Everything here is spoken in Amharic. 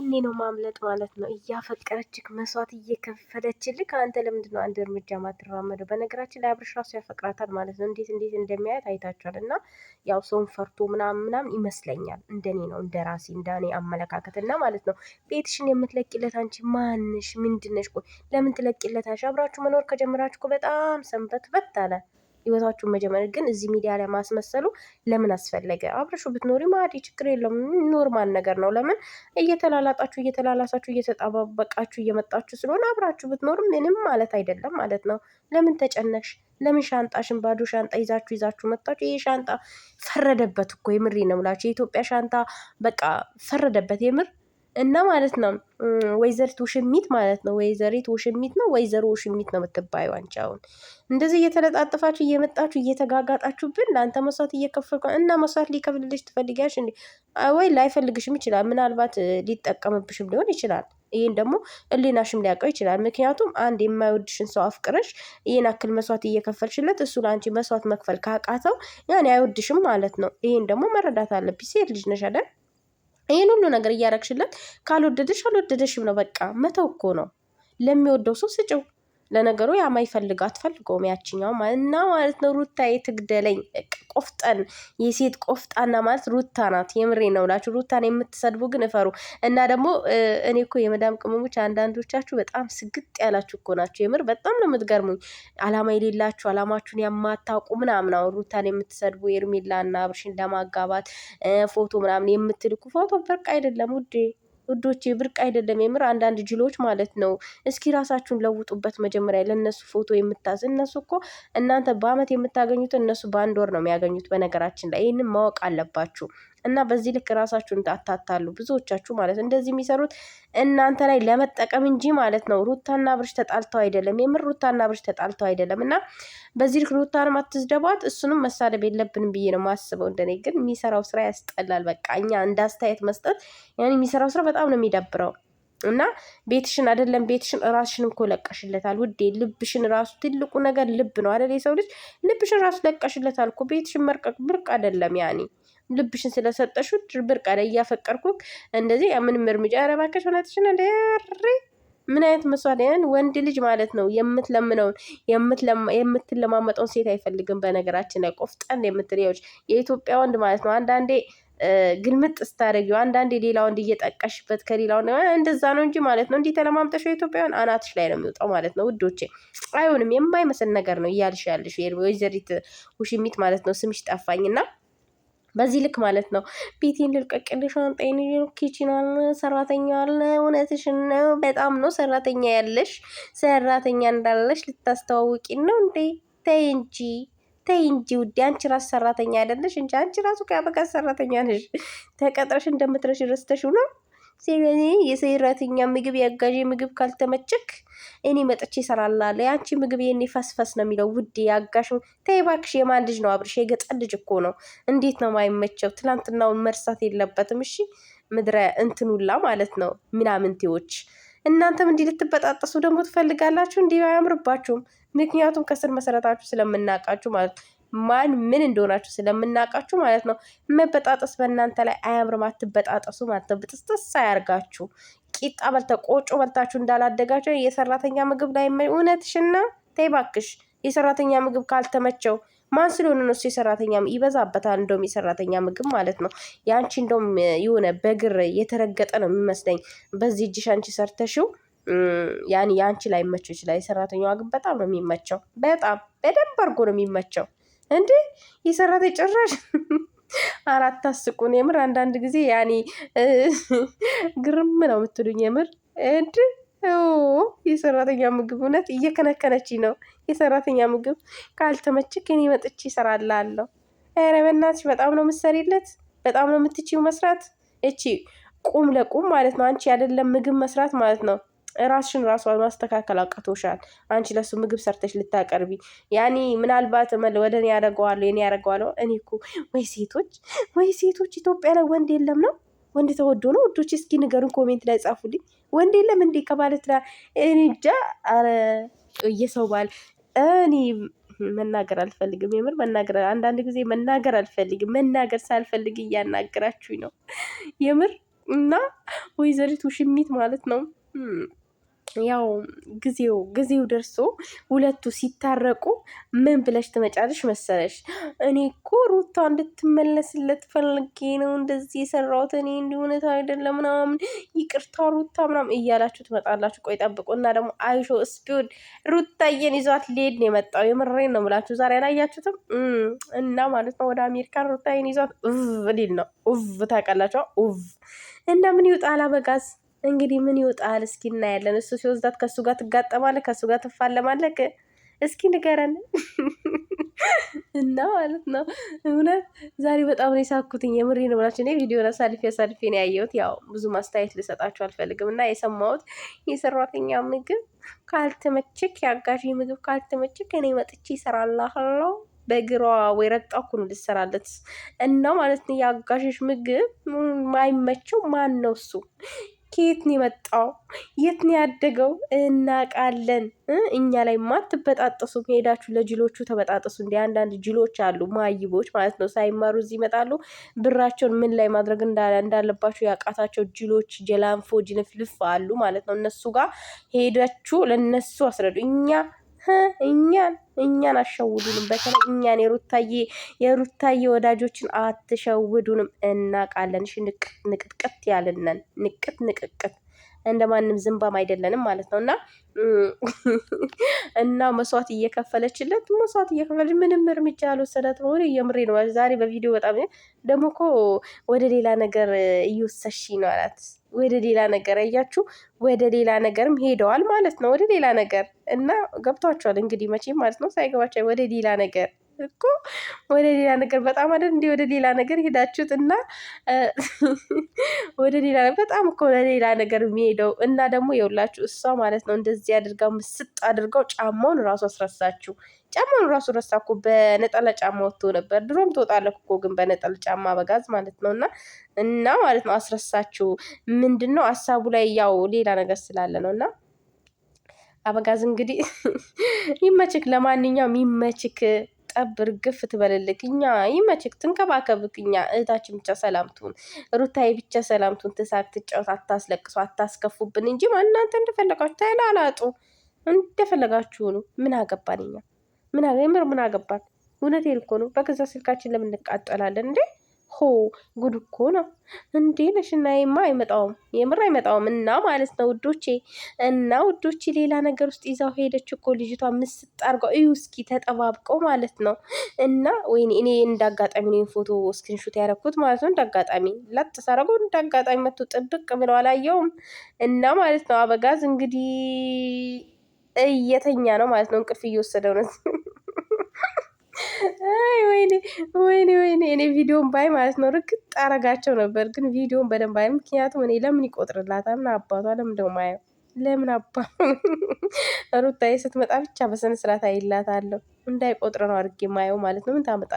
ያኔ ነው ማምለጥ ማለት ነው። እያፈቀረችክ መስዋዕት እየከፈለችልክ አንተ ለምንድን ነው አንድ እርምጃ ማትራመደው? በነገራችን ላይ አብርሽ ራሱ ያፈቅራታል ማለት ነው። እንዴት እንደሚያየት አይታችኋል። እና ያው ሰውን ፈርቶ ምናምን ይመስለኛል። እንደኔ ነው እንደ ራሴ እንደኔ አመለካከት እና ማለት ነው። ቤትሽን የምትለቂለት አንቺ ማንሽ ምንድነሽ? ቆይ ለምን ትለቂለታሽ? አብራችሁ መኖር ከጀመራችሁ እኮ በጣም ሰንበት አለ ህይወታችሁን መጀመር። ግን እዚህ ሚዲያ ላይ ማስመሰሉ ለምን አስፈለገ? አብረሹ ብትኖሪ ማዲ ችግር የለውም ኖርማል ነገር ነው። ለምን እየተላላሳችሁ እየተጣባበቃችሁ እየመጣችሁ ስለሆነ አብራችሁ ብትኖር ምንም ማለት አይደለም ማለት ነው። ለምን ተጨነቅሽ? ለምን ሻንጣሽን ባዶ ሻንጣ ይዛችሁ መጣችሁ? ይሄ ሻንጣ ፈረደበት እኮ የምሬ ነው የምላችሁ። የኢትዮጵያ ሻንጣ በቃ ፈረደበት የምር እና ማለት ነው። ወይዘሪት ውሽሚት ማለት ነው። ወይዘሪት ውሽሚት ነው ወይዘሮ ውሽሚት ነው የምትባዩ አንቺ። አሁን እንደዚህ እየተለጣጥፋችሁ እየመጣችሁ እየተጋጋጣችሁብን ለአንተ መስዋዕት እየከፈልኩ እና መስዋዕት ሊከፍልልሽ ትፈልጊያለሽ እንዴ? ወይ ላይፈልግሽም ይችላል። ምናልባት ሊጠቀምብሽም ሊሆን ይችላል። ይህን ደግሞ ህሊናሽም ሊያውቀው ይችላል። ምክንያቱም አንድ የማይወድሽን ሰው አፍቅረሽ ይህን አክል መስዋዕት እየከፈልሽለት እሱ ለአንቺ መስዋዕት መክፈል ካቃተው ያኔ አይወድሽም ማለት ነው። ይህን ደግሞ መረዳት አለብሽ። ሴት ልጅ ነሽ አይደል? ይህን ሁሉ ነገር እያረግሽለት ካልወደደሽ አልወደደሽም ነው በቃ መተው እኮ ነው። ለሚወደው ሰው ስጭው። ለነገሩ ያማይፈልግ አትፈልገውም ያችኛው እና ማለት ነው። ሩታዬ ትግደለኝ። ቆፍጠን የሴት ቆፍጣና ማለት ሩታ ናት። የምሬ ነው ብላችሁ ሩታን የምትሰድቡ ግን እፈሩ። እና ደግሞ እኔ እኮ የመዳም ቅመሞች አንዳንዶቻችሁ በጣም ስግጥ ያላችሁ እኮ ናቸው። የምር በጣም ነው የምትገርሙኝ። አላማ የሌላችሁ አላማችሁን የማታውቁ ምናምን አሁን ሩታን የምትሰድቡ ኤርሜላና አብርሽን ለማጋባት ፎቶ ምናምን የምትልኩ ፎቶ በቃ አይደለም ውዶቼ ብርቅ አይደለም። የምር አንዳንድ ጅሎች ማለት ነው። እስኪ ራሳችሁን ለውጡበት። መጀመሪያ ለእነሱ ፎቶ የምታዝ እነሱ እኮ እናንተ በአመት የምታገኙት እነሱ በአንድ ወር ነው የሚያገኙት። በነገራችን ላይ ይህንን ማወቅ አለባችሁ። እና በዚህ ልክ ራሳችሁን አታታሉ። ብዙዎቻችሁ ማለት እንደዚህ የሚሰሩት እናንተ ላይ ለመጠቀም እንጂ ማለት ነው። ሩታና አብርሽ ተጣልተው አይደለም። የምር ሩታና አብርሽ ተጣልተው አይደለም። እና በዚህ ልክ ሩታንም አትስደቧት፣ እሱንም መሳደብ የለብንም ብዬ ነው ማስበው። እንደኔ ግን የሚሰራው ስራ ያስጠላል። በቃ እኛ እንዳስተያየት መስጠት ያኔ የሚሰራው ስራ በጣም ነው የሚደብረው። እና ቤትሽን አይደለም ቤትሽን ራስሽን እኮ ለቀሽለታል ውዴ። ልብሽን ራሱ ትልቁ ነገር ልብ ነው አይደል? የሰው ልጅ ልብሽን ራሱ ለቀሽለታል እኮ። ቤትሽን መርቀቅ ብርቅ አይደለም ያኔ ልብሽን ስለሰጠሹ ብርቅ አለ። እያፈቀርኩክ እንደዚህ ምንም እርምጃ ያረባከሽ ሆነትሽን እንደሪ ምን አይነት መስዋዕት ወንድ ልጅ ማለት ነው የምትለምነውን የምትለማመጠውን ሴት አይፈልግም። በነገራችን ላይ ቆፍጠን የምትሪዎች የኢትዮጵያ ወንድ ማለት ነው አንዳንዴ ግልምጥ ስታደርጊው አንዳንዴ ሌላ ወንድ እየጠቀሽበት ከሌላው እንደዛ ነው እንጂ ማለት ነው እንዲህ ተለማምጠሽው ኢትዮጵያውያን አናትሽ ላይ ነው የሚወጣው ማለት ነው ውዶቼ። አይሆንም፣ የማይመስል ነገር ነው እያልሽ ያለሽ ወይዘሪት ውሽሚት ማለት ነው። ስምሽ ጠፋኝና በዚህ ልክ ማለት ነው። ቤቴን ልልቀቅልሽ፣ ሻንጣዬን ኪችን አለ፣ ሰራተኛ አለ። እውነትሽን ነው። በጣም ነው ሰራተኛ ያለሽ። ሰራተኛ እንዳለሽ ልታስተዋውቂ ነው እንዴ? ተይ እንጂ ውዴ። አንቺ ራስ ሰራተኛ አይደለሽ እንጂ አንቺ ራሱ ከበቃ ሰራተኛ ነሽ። ተቀጥረሽ እንደምትረሽ ረስተሽው ነው። ስለዚህ የሰራተኛ ምግብ ያጋዥ ምግብ ካልተመቸክ እኔ መጥቼ እሰራላለሁ። ያንቺ ምግብ የኔ ፈስፈስ ነው የሚለው ውዴ። ያጋሽ ተይ እባክሽ። የማን ልጅ ነው አብርሽ? የገጠር ልጅ እኮ ነው። እንዴት ነው ማይመቸው? ትናንትናውን መርሳት የለበትም እሺ። ምድረ እንትኑላ ማለት ነው ምናምንቴዎች። እናንተም እንዲህ ልትበጣጠሱ ደግሞ ትፈልጋላችሁ? እንዲህ አያምርባችሁም። ምክንያቱም ከስር መሰረታችሁ ስለምናውቃችሁ ማለት ነው። ማን ምን እንደሆናችሁ ስለምናውቃችሁ ማለት ነው። መበጣጠስ በእናንተ ላይ አያምርም። አትበጣጠሱ ማለት ነው። ብጥስጥስ አያርጋችሁ። ቂጣ ቆጮ በልታችሁ እንዳላደጋቸው የሰራተኛ ምግብ ላይ እውነትሽና ተይ እባክሽ። የሰራተኛ ምግብ ካልተመቸው ማን ስለሆነ ነው እሱ የሰራተኛ ይበዛበታል። እንደውም የሰራተኛ ምግብ ማለት ነው። የአንቺ እንደውም የሆነ በግር የተረገጠ ነው የሚመስለኝ። በዚህ እጅሽ አንቺ ሰርተሽው ያኔ የአንቺ ላይ መቸው ይችላል። የሰራተኛዋ ግን በጣም ነው የሚመቸው። በጣም በደንብ አድርጎ ነው የሚመቸው። እንዴ የሰራተኛ ጭራሽ አራት አስቁን። የምር አንዳንድ ጊዜ ያኔ ግርም ነው የምትሉኝ የምር እንዴ። የሰራተኛ ምግብ እውነት እየከነከነች ነው። የሰራተኛ ምግብ ካልተመችክ እኔ መጥቼ እሰራላለሁ። ኧረ በእናትሽ በጣም ነው የምትሰሪለት። በጣም ነው የምትችይው መስራት። እቺ ቁም ለቁም ማለት ነው። አንቺ አይደለም ምግብ መስራት ማለት ነው ራስሽን ራሷ ማስተካከል አቅቶሻል። አንቺ ለሱ ምግብ ሰርተሽ ልታቀርቢ ያኔ ምናልባት ወደ እኔ ያደርገዋለሁ የኔ ያደርገዋለሁ። እኔ እኮ ወይ ሴቶች ኢትዮጵያ ላይ ወንድ የለም ነው? ወንድ ተወዶ ነው ውዶች? እስኪ ንገሩን፣ ኮሜንት ላይ ጻፉልኝ። ወንድ የለም እንዴ ከባለት ላይ? እኔ እንጃ። አረ የሰው ባል እኔ መናገር አልፈልግም። የምር መናገር አንዳንድ ጊዜ መናገር አልፈልግም። መናገር ሳልፈልግ እያናገራችሁኝ ነው የምር እና ወይዘሪት ውሽሚት ማለት ነው ያው ጊዜው ደርሶ ሁለቱ ሲታረቁ ምን ብለሽ ትመጫለሽ መሰለሽ? እኔ እኮ ሩታ እንድትመለስለት ፈልጌ ነው እንደዚህ የሰራሁት እኔ እንዲሆነት አይደለም ምናምን ይቅርታ ሩታ ምናምን እያላችሁ ትመጣላችሁ። ቆይ ጠብቁ እና ደግሞ አይሾ ስፒድ ሩታዬን ይዟት ሊሄድ ነው የመጣው። የምሬን ነው የምላችሁ። ዛሬ አላያችሁትም? እና ማለት ነው ወደ አሜሪካን ሩታዬን ይዟት ሊል ነው። ታውቃላችሁ እና ምን ይወጣል አበጋዝ እንግዲህ ምን ይወጣል? እስኪ እናያለን። እሱ ሲወስዳት ከእሱ ጋር ትጋጠማለህ፣ ከእሱ ጋር ትፋለማለህ። እስኪ ንገረን እና ማለት ነው እውነት ዛሬ በጣም ነው የሳኩትኝ። የምሬ ነው ብላችሁ እኔ ቪዲዮን አሳልፌ ነው ያየሁት። ያው ብዙ ማስተያየት ልሰጣችሁ አልፈልግም እና የሰማሁት የሰራተኛ ምግብ ካልተመቸክ፣ የአጋዥ ምግብ ካልተመቸክ እኔ መጥቼ ይሰራልሃለሁ በግሯ ወይ ረግጣኩ ነው ልሰራለት እና ማለት ነው የአጋዥሽ ምግብ ማይመቸው ማን ነው እሱ? ከየት ነው የመጣው? የት ነው ያደገው? እናቃለን። እኛ ላይ ማትበጣጠሱ ሄዳችሁ ለጅሎቹ ተበጣጠሱ። እንደ አንዳንድ ጅሎች አሉ ማይቦች ማለት ነው። ሳይማሩ እዚህ ይመጣሉ። ብራቸውን ምን ላይ ማድረግ እንዳለባቸው ያቃታቸው ጅሎች፣ ጀላንፎ ጅንፍልፍ አሉ ማለት ነው። እነሱ ጋር ሄዳችሁ ለነሱ አስረዱ። እኛን አሸውዱንም። በተለይ እኛን የሩታዬ ወዳጆችን አትሸውዱንም። እናቃለን። እሺ ንቅጥቅጥ ያልነን ንቅት እንደማንም ዝንባም አይደለንም ማለት ነው። እና መስዋዕት እየከፈለች ምንም እርምጃ አልወሰዳትም። ሆነ የምሬ ነው። ዛሬ በቪዲዮ በጣም ደግሞ እኮ ወደ ሌላ ነገር እየወሰሽ ነው አላት። ወደ ሌላ ነገር አያችሁ፣ ወደ ሌላ ነገርም ሄደዋል ማለት ነው። ወደ ሌላ ነገር እና ገብቷቸዋል እንግዲህ መቼም ማለት ነው። ሳይገባቸው ወደ ሌላ ነገር እኮ ወደ ሌላ ነገር በጣም አይደል እንዴ? ወደ ሌላ ነገር ሄዳችሁት እና ወደ ሌላ በጣም እኮ ለሌላ ነገር የሚሄደው እና ደግሞ የውላችሁ እሷ ማለት ነው እንደዚህ አድርጋው ምስጥ አድርገው ጫማውን ራሱ አስረሳችሁ። ጫማውን ራሱ ረሳ እኮ በነጠላ ጫማ ወጥቶ ነበር። ድሮም ትወጣለህ እኮ ግን በነጠላ ጫማ በጋዝ ማለት ነው እና ማለት ነው አስረሳችሁ። ምንድነው ሀሳቡ ላይ ያው ሌላ ነገር ስላለ ነው እና አበጋዝ እንግዲህ ይመችክ። ለማንኛውም ይመችክ። ጠብር ግፍ ትበልልክ። እኛ ይመችክ፣ ትንከባከብክ። እኛ እህታችን ብቻ ሰላምቱን ሩታዬ ብቻ ሰላምቱን ትሳቅ፣ ትጫወት፣ አታስለቅሱ፣ አታስከፉብን እንጂ እናንተ እንደፈለጋችሁ ተላላጡ፣ እንደፈለጋችሁ ነው። ምን አገባን እኛ? ምን አገባን? እውነቴን እኮ ነው። በገዛ ስልካችን ለምን እንቃጠላለን እንዴ? ሆ ጉድ እኮ ነው እንዴ! ነሽናዬማ አይመጣውም፣ የምር አይመጣውም። እና ማለት ነው ውዶቼ ሌላ ነገር ውስጥ ይዛው ሄደች እኮ ልጅቷ። ምስጥ አድርገው እዩ እስኪ ተጠባብቀው ማለት ነው። እና ወይኔ እኔ እንዳጋጣሚ ነው ፎቶ ስክሪንሾት ያደረኩት ማለት ነው። እንዳጋጣሚ ላጥ ሳረገው እንዳጋጣሚ መጥቶ ጥብቅ ብለው አላየውም። እና ማለት ነው አበጋዝ እንግዲህ እየተኛ ነው ማለት ነው። እንቅልፍ እየወሰደው ነው። ወይኔ እኔ ቪዲዮን ባይ ማለት ነው ርግጥ አረጋቸው ነበር፣ ግን ቪዲዮን በደንብ አይ። ምክንያቱም እኔ ለምን ይቆጥርላታል? ምን አባቷ ለምን ደው ማየው? ለምን አባ ሩታዬ ስትመጣ ብቻ በስነ ስርዓት አይላታለሁ። እንዳይቆጥር ነው አድርጌ ማየው ማለት ነው። ምን ታመጣ